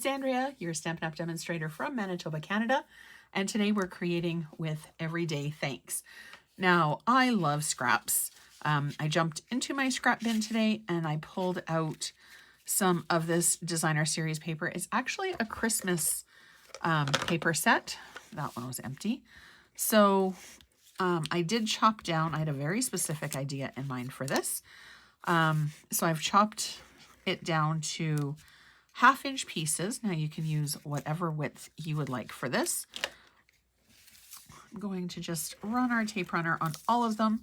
it's Andrea, your Stampin' Up! Demonstrator from Manitoba, Canada, and today we're creating with Everyday Thanks. Now, I love scraps. I jumped into my scrap bin today and I pulled out some of this designer series paper. It's actually a Christmas paper set. That one was empty. So I did chop down, I had a very specific idea in mind for this. So I've chopped it down to 1/2-inch pieces. Now you can use whatever width you would like for this. I'm going to just run our tape runner on all of them,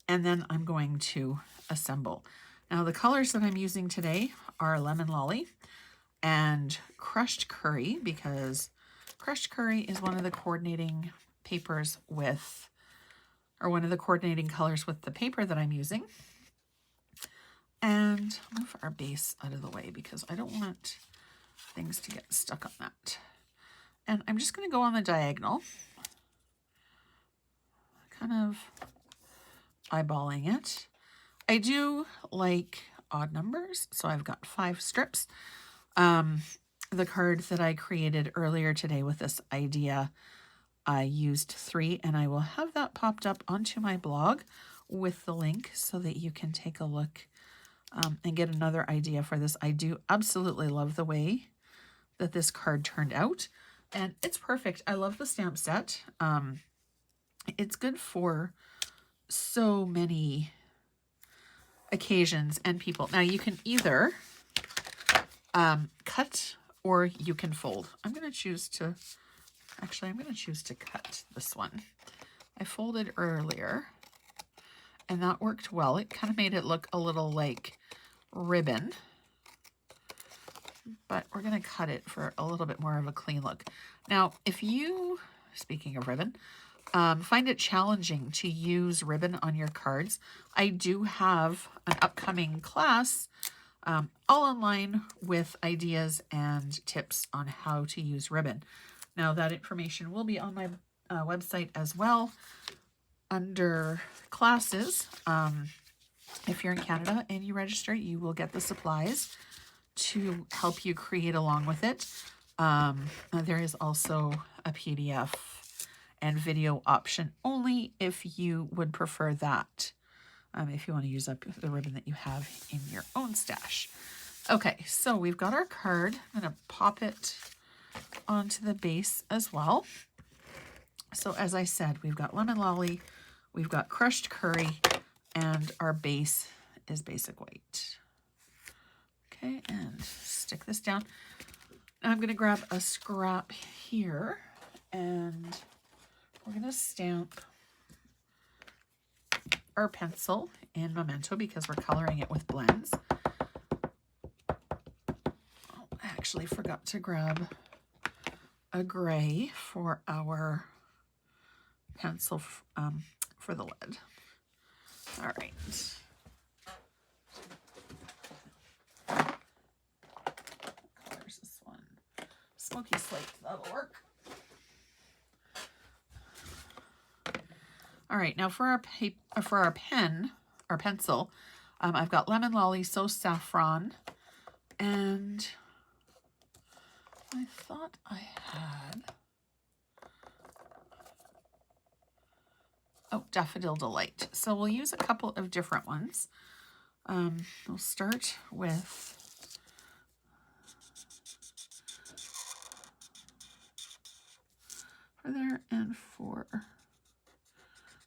and then I'm going to assemble. Now the colors that I'm using today are Lemon Lolly and Crushed Curry, because Crushed Curry is one of the coordinating papers with, or one of the coordinating colors with the paper that I'm using. And move our base out of the way because I don't want things to get stuck on that. And I'm just going to go on the diagonal, kind of eyeballing it. I do like odd numbers, so I've got 5 strips. The card that I created earlier today with this idea, I used 3, and I will have that popped up onto my blog with the link so that you can take a look and get another idea for this. I do absolutely love the way that this card turned out, and it's perfect. I love the stamp set. It's good for so many occasions and people. Now you can either cut or you can fold. I'm going to choose to cut this one. I folded earlier and that worked well. It kind of made it look a little like ribbon, but we're going to cut it for a little bit more of a clean look. Now, if you, speaking of ribbon, find it challenging to use ribbon on your cards, I do have an upcoming class all online with ideas and tips on how to use ribbon. Now, that information will be on my website as well under classes. If you're in Canada and you register, you will get the supplies to help you create along with it. There is also a PDF and video option only if you would prefer that, if you want to use up the ribbon that you have in your own stash. Okay, so we've got our card. I'm going to pop it onto the base as well. So as I said, we've got Lemon Lolly, we've got Crushed Curry, and our base is Basic White. Okay, and stick this down. Now I'm going to grab a scrap here, and we're going to stamp our pencil in Memento because we're coloring it with blends. Oh, I actually forgot to grab a gray for our pencil for the lid. All right. There's this one. Smoky slate, that'll work. All right, now for our pencil, I've got Lemon Lolly, So Saffron, and I thought I had, Daffodil Delight. So we'll use a couple of different ones. We'll start with for there and for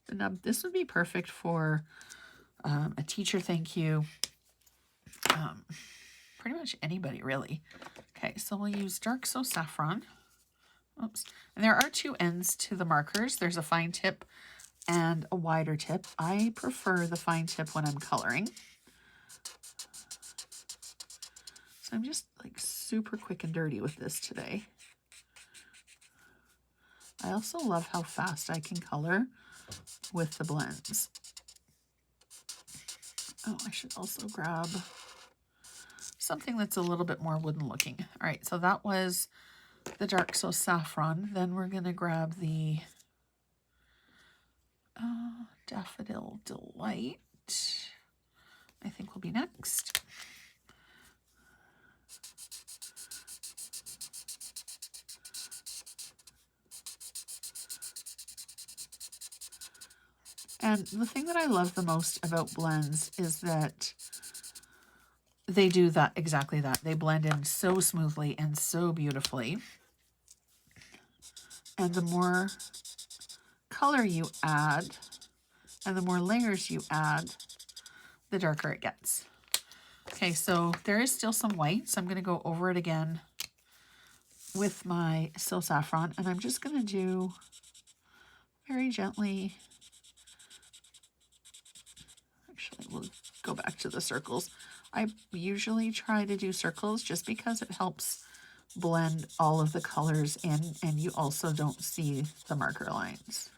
the nub. This would be perfect for a teacher thank you. Pretty much anybody, really. Okay, so we'll use Dark So Saffron. Oops. And there are 2 ends to the markers. There's a fine tip and a wider tip. I prefer the fine tip when I'm coloring. So I'm just like super quick and dirty with this today. I also love how fast I can color with the blends. Oh, I should also grab something that's a little bit more wooden looking. All right, so that was the Dark So Saffron. Then we're going to grab the Daffodil Delight, I think will be next. And the thing that I love the most about blends is that they do that, exactly that. They blend in so smoothly and so beautifully. And the more color you add and the more layers you add, the darker it gets. Okay, so there is still some white, so I'm going to go over it again with my Still Saffron, and I'm just going to do very gently. Actually, we'll go back to the circles. I usually try to do circles just because it helps blend all of the colors in, and you also don't see the marker lines.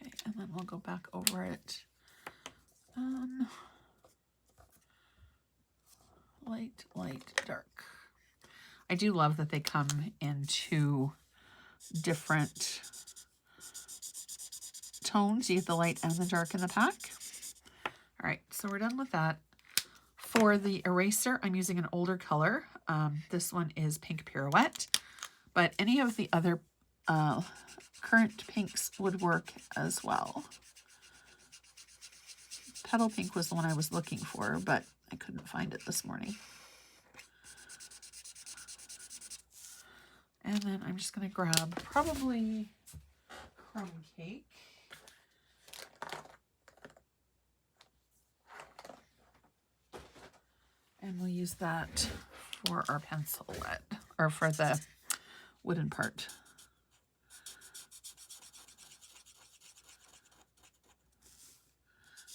Okay, and then we'll go back over it. Light, light, dark. I do love that they come in two different tones. You get the light and the dark in the pack. All right, so we're done with that. For the eraser, I'm using an older color. This one is Pink Pirouette, but any of the other current pinks would work as well. Petal Pink was the one I was looking for, but I couldn't find it this morning. And then I'm just going to grab probably Crumb Cake. And we'll use that for our pencil lead, or for the wooden part.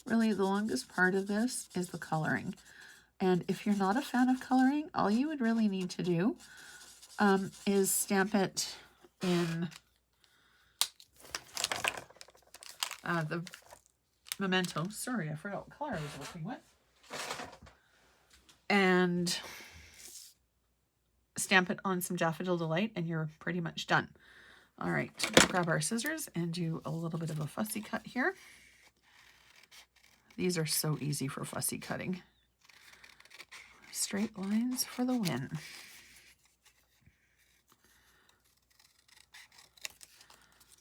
Really, the longest part of this is the coloring. And if you're not a fan of coloring, all you would really need to do is stamp it in the Memento. Sorry, I forgot what color I was working with. And stamp it on some Daffodil Delight, and you're pretty much done. All right, grab our scissors and do a little bit of a fussy cut here. These are so easy for fussy cutting. Straight lines for the win.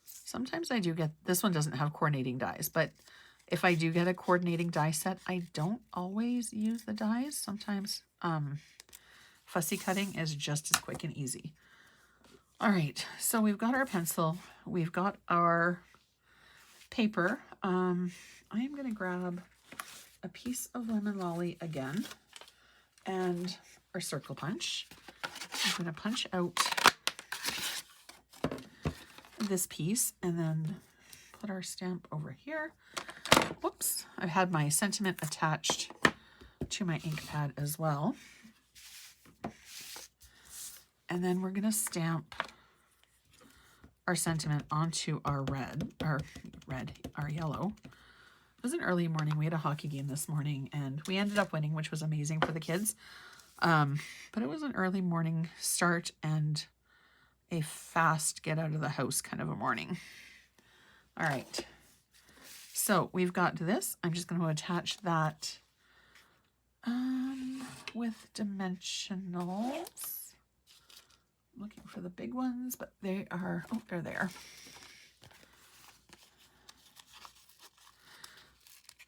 Sometimes I do get, this one doesn't have coordinating dies, but if I do get a coordinating die set, I don't always use the dies. Sometimes fussy cutting is just as quick and easy. All right, so we've got our pencil, we've got our paper. I am going to grab a piece of Lemon Lolly again and our circle punch. I'm going to punch out this piece and then put our stamp over here. Whoops, I've had my sentiment attached to my ink pad as well. And then we're going to stamp our sentiment onto our our yellow. It was an early morning. We had a hockey game this morning and we ended up winning, which was amazing for the kids. But it was an early morning start and a fast get out of the house kind of a morning. All right. So we've got this. I'm just going to attach that with dimensionals. I'm looking for the big ones, but they are, oh, they're there.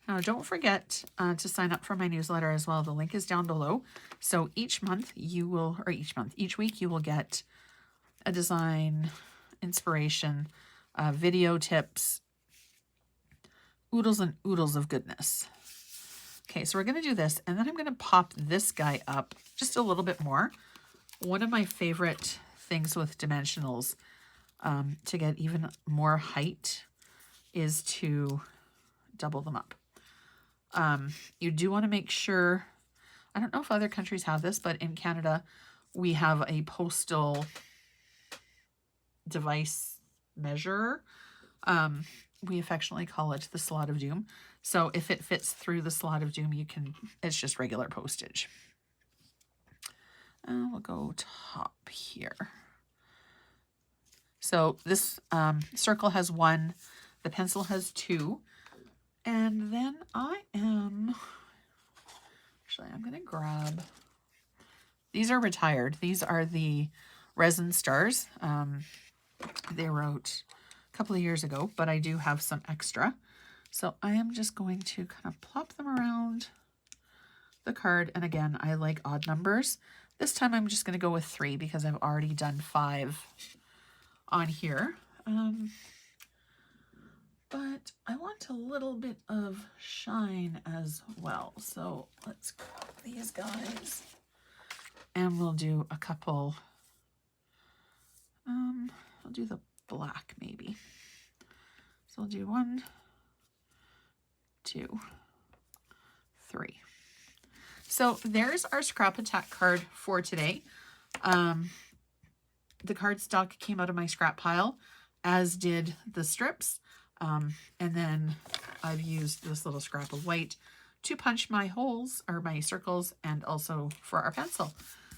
Now, don't forget to sign up for my newsletter as well. The link is down below. So each month you will, or each week you will get a design, inspiration, video tips, oodles and oodles of goodness. Okay, so we're going to do this, and then I'm going to pop this guy up just a little bit more. One of my favorite things with dimensionals to get even more height is to double them up. You do want to make sure, I don't know if other countries have this, but in Canada, we have a postal device measurer. We affectionately call it the slot of doom. So if it fits through the slot of doom, you can, it's just regular postage. We'll go top here. So this circle has 1, the pencil has 2, and then I am Actually, I'm going to grab, these are retired. These are the resin stars. They wrote a couple of years ago, but I do have some extra. So I am just going to kind of plop them around the card. And again, I like odd numbers. This time I'm just going to go with 3 because I've already done 5 on here. But I want a little bit of shine as well. So let's grab these guys and we'll do a couple. I'll do the black maybe. So I'll do 1, 2, 3. So there's our Scrap Attack card for today. The cardstock came out of my scrap pile, as did the strips. And then I've used this little scrap of white to punch my holes or my circles and also for our pencil.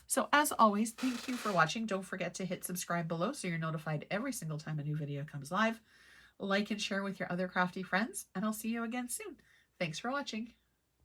So as always, thank you for watching. Don't forget to hit subscribe below so you're notified every single time a new video comes live. Like and share with your other crafty friends, and I'll see you again soon. Thanks for watching.